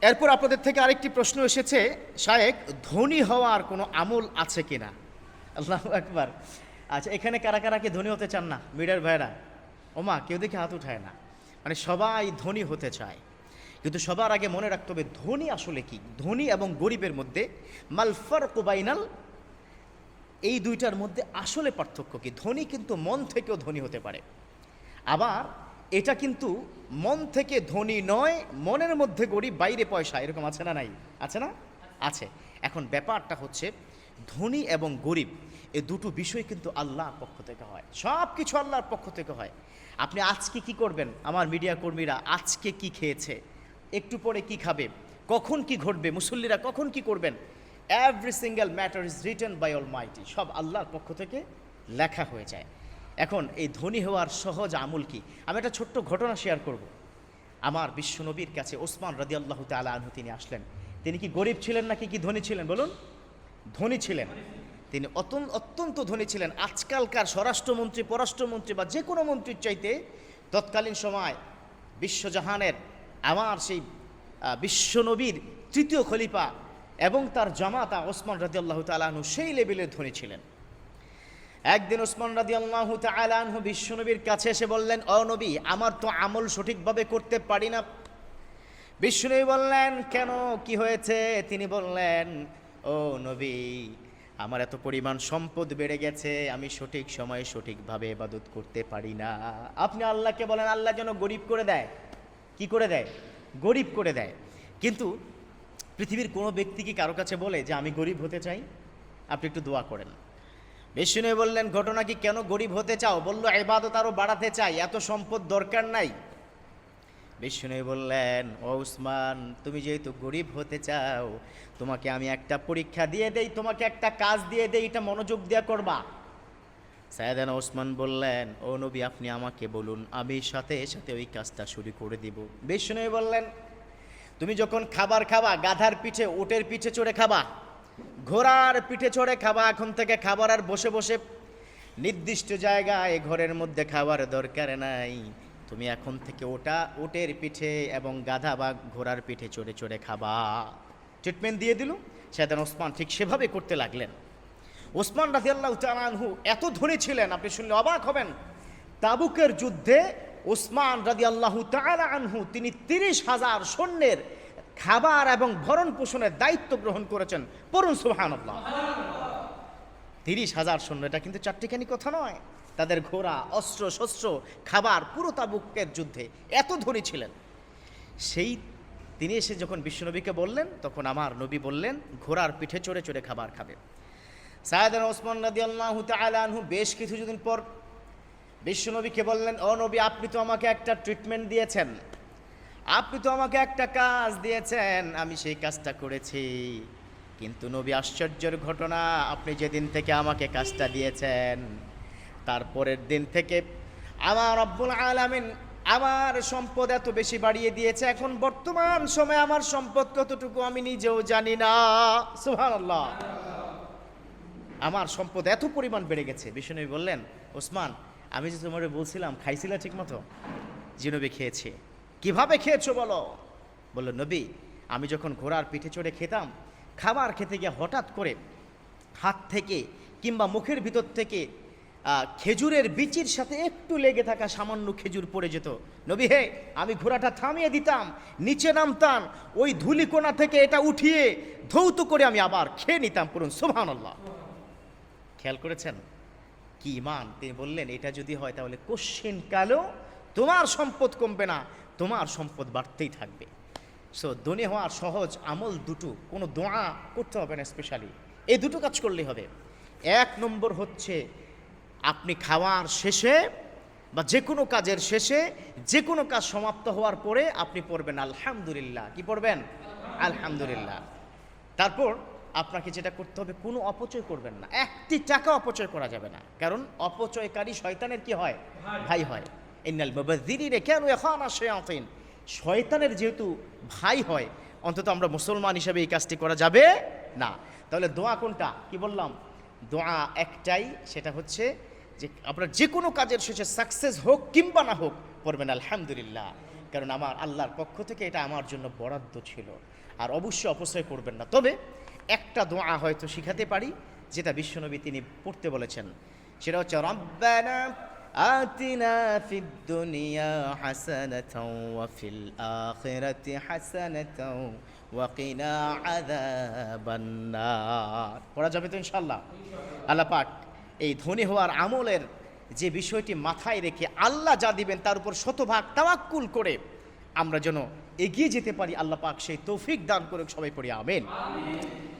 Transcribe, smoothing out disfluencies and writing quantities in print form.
এরপর আপনাদের থেকে আরেকটি প্রশ্ন এসেছে, শায়েখ ধনী হওয়ার কোনো আমল আছে কিনা? আল্লাহু আকবার। আচ্ছা, এখানে কারা কারা কি ধনী হতে চান না? মিডিয়ার ভাইরা, ওমা কেউ দেখে হাত উঠায় না। মানে সবাই ধনী হতে চায়, কিন্তু সবার আগে মনে রাখতে হবে ধনী আসলে কি। ধনী এবং গরিবের মধ্যে মাল ফারকু বাইনাল, এই দুইটার মধ্যে আসলে পার্থক্য কি? ধনী কিন্তু মন থেকেও ধনী হতে পারে, আবার এটা কিন্তু মন থেকে ধনী নয়, মনের মধ্যে গরিব, বাইরে পয়সা, এরকম আছে না? নাই? আছে না? আছে। এখন ব্যাপারটা হচ্ছে ধনী এবং গরিব এ দুটো বিষয় কিন্তু আল্লাহর পক্ষ থেকে হয়, সব কিছু আল্লাহর পক্ষ থেকে হয়। আপনি আজকে কি করবেন, আমার মিডিয়া কর্মীরা আজকে কি খেয়েছে, একটু পরে কি খাবে, কখন কি ঘটবে, মুসল্লিরা কখন কি করবেন, every single matter is written by almighty, সব আল্লাহর পক্ষ থেকে লেখা হয়ে যায়। এখন এই ধনী হওয়ার সহজ আমল কি? আমি একটা ছোট্ট ঘটনা শেয়ার করব। আমার বিশ্বনবীর কাছে ওসমান রাদিয়াল্লাহু তাআলা আনহু তিনি আসলেন। তিনি কি গরিব ছিলেন নাকি কি ধনী ছিলেন বলুন? ধনী ছিলেন। তিনি অত্যন্ত ধনী ছিলেন। আজকালকার স্বরাষ্ট্রমন্ত্রী, পররাষ্ট্রমন্ত্রী বা যে কোনো মন্ত্রীর চাইতে তৎকালীন সময় বিশ্বজাহানের আমার সেই বিশ্বনবীর তৃতীয় খলিফা এবং তার জামাতা ওসমান রাদিয়াল্লাহু তাআলা আনহু সেই লেভেলের ধনী ছিলেন। একদিন ওসমান রাদিয়াল্লাহু তাআলা আনহু বিশ্বনবীর কাছে এসে বললেন, ও নবী, আমার তো আমল সঠিকভাবে করতে পারি না। বিশ্বনবী বললেন, কেন, কি হয়েছে? তিনি বললেন, ও নবী, আমার এত পরিমাণ সম্পদ বেড়ে গেছে, আমি সঠিক সময়ে সঠিকভাবে ইবাদত করতে পারি না। আপনি আল্লাহকে বলেন আল্লাহ যেন গরিব করে দেয়। কি করে দেয়? গরিব করে দেয়। কিন্তু পৃথিবীর কোনো ব্যক্তি কি কারো কাছে বলে যে আমি গরিব হতে চাই? আপনি একটু দোয়া করেন। বিষ্ণু বললেন, ঘটনা কি, কেন গরিব হতে চাও? বলল, ইবাদত আরো বাড়াতে চাই, এত সম্পদ দরকার নাই। বিষ্ণু বললেন, ও উসমান, তুমি যেহেতু গরিব হতে চাও, তোমাকে আমি একটা পরীক্ষা দিয়ে দেই, তোমাকে একটা কাজ দিয়ে দেই, এটা মনোযোগ দিয়ে করবা। সাইয়েদনা ওসমান বললেন, ও নবী, আপনি আমাকে বলুন, আমি সাথে সাথে ওই কাজটা শুরু করে দিব। বিষ্ণু বললেন, তুমি যখন খাবার খাবা, গাধার পিঠে, উটের পিঠে চড়ে খাবা, ঘোড়ার পিঠে চড়ে খাবা। এখন থেকে খাবার আর বসে বসে নির্দিষ্ট জায়গায় ঘরের মধ্যে খাবার দরকার নাই। তুমি এখন থেকে উটের পিঠে এবং গাধা বা ঘোড়ার পিঠে চড়ে চড়ে খাবা। ট্রিটমেন্ট দিয়ে দিল। সাইয়েদনা ওসমান ঠিক সেভাবে করতে লাগলেন। ওসমান রাদিয়াল্লাহু তাআলা আনহু এত ধনী ছিলেন, আপনি শুনলে অবাক হবেন। তাবুকের যুদ্ধে ওসমান রাদিয়াল্লাহু তাআলা আনহু তিনি ৩০,০০০ সৈন্যের খাবার এবং ভরণ পোষণের দায়িত্ব গ্রহণ করেছেন। পড়ুন সুবহানাল্লাহ। ৩০,০০০ সৈন্য, এটা কিন্তু চারটিখানি কথা নয়। তাদের ঘোড়া, অস্ত্র শস্ত্র, খাবার, পুরো তাবুকের যুদ্ধে এত ধনী ছিলেন। সেই তিনি এসে যখন বিশ্বনবীকে বললেন, তখন আমার নবী বললেন ঘোড়ার পিঠে চড়ে চড়ে খাবার খাবে। সাইয়েদনা ওসমান রাদিয়াল্লাহু তাআলা আনহু বেশ কিছুদিন পর বিশ্বনবীকে বললেন, ও নবী, আপনি তো আমাকে একটা ট্রিটমেন্ট দিয়েছেন, আপনি তো আমাকে একটা কাজ দিয়েছেন, আমি সেই কাজটা করেছি। কিন্তু নবী, আশ্চর্যের ঘটনা, আপনি যেদিন থেকে আমাকে কাজটা দিয়েছেন, তারপরের দিন থেকে আমার রব্বুল আলামিন আমার সম্পদ এত বেশি বাড়িয়ে দিয়েছে, এখন বর্তমান সময়ে আমার সম্পদ কতটুকু আমি নিজেও জানি না। সুবহানাল্লাহ। আমার সম্পদ এত পরিমাণ বেড়ে গেছে। বিশ্বনবী বললেন, ওসমান, আমি যে তোমারে বলছিলাম খাইছিলা ঠিক মতো? জি নবী, খেয়েছি। কিভাবে খেয়েছো বলো? বলল, নবী, আমি যখন ঘোড়ার পিঠে চড়ে খেতাম, খাবার খেতে গিয়ে হঠাৎ করে হাত থেকে কিংবা মুখের ভিতর থেকে খেজুরের বিচির সাথে একটু লেগে থাকা সামান্য খেজুর পড়ে যেত। নবী হে, আমি ঘোড়াটা থামিয়ে দিতাম, নিচে নামতাম, ওই ধুলিকোনা থেকে এটা উঠিয়ে ধৌত করে আমি আবার খেয়ে নিতাম। পড়ুন সুবহানাল্লাহ। খেয়াল করেছেন কি ইমান? তিনি বললেন, এটা যদি হয় তাহলে কোশ্চিন কালেও তোমার সম্পদ কমবে না, তোমার সম্পদ বাড়তেই থাকবে। সো ধনী হওয়ার সহজ আমল দুটো, কোনো দোয়া করতে হবে না স্পেশালি, এই দুটো কাজ করলেই হবে। এক নম্বর হচ্ছে আপনি খাওয়ার শেষে বা যে কোনো কাজের শেষে, যে কোনো কাজ সমাপ্ত হওয়ার পরে আপনি পড়বেন আলহামদুলিল্লাহ। কি পড়বেন? আলহামদুলিল্লাহ। তারপর আপনাকে যেটা করতে হবে, কোনো অপচয় করবেন না, একটি টাকা অপচয় করা যাবে না, কারণ অপচয়কারী শয়তানের কি হয়? ভাই হয়। ইন্নাল মুবাযযিরিনা কানু ইয়াখানা শায়াতিন, শয়তানের যেহেতু ভাই হয়, অন্তত আমরা মুসলমান হিসেবে এই কাজটি করা যাবে না। তাহলে দোয়া কোনটা? কি বললাম? দোয়া একটাই, সেটা হচ্ছে যে আপনার যে কোনো কাজের শেষে সাকসেস হোক কিংবা না হোক, পড়বেন আলহামদুলিল্লাহ। কারণ আমার আল্লাহর পক্ষ থেকে এটা আমার জন্য বরাদ্দ ছিল। আর অবশ্যই অপচয় করবেন না। তবে একটা দোয়া হয়তো শিখাতে পারি, যেটা বিশ্বনবী তিনি পড়তে বলেছেন, সেটা হচ্ছে রব্বানা আতিনা ফিদ দুনিয়া হাসানাতাও ওয়া ফিল আখিরাতি হাসানাতাও ওয়া কিনা আযাবান নার। পড়া যাবে তো ইনশাআল্লাহ? আল্লাহ পাক এই ধনী হওয়ার আমলের যে বিষয়টি মাথায় রেখে আল্লাহ যা দিবেন তার উপর শতভাগ তাওয়াক্কুল করে আমরা যেন এগিয়ে যেতে পারি, আল্লাহ পাক সেই তৌফিক দান করুক। সবাই পড়ি আমিন।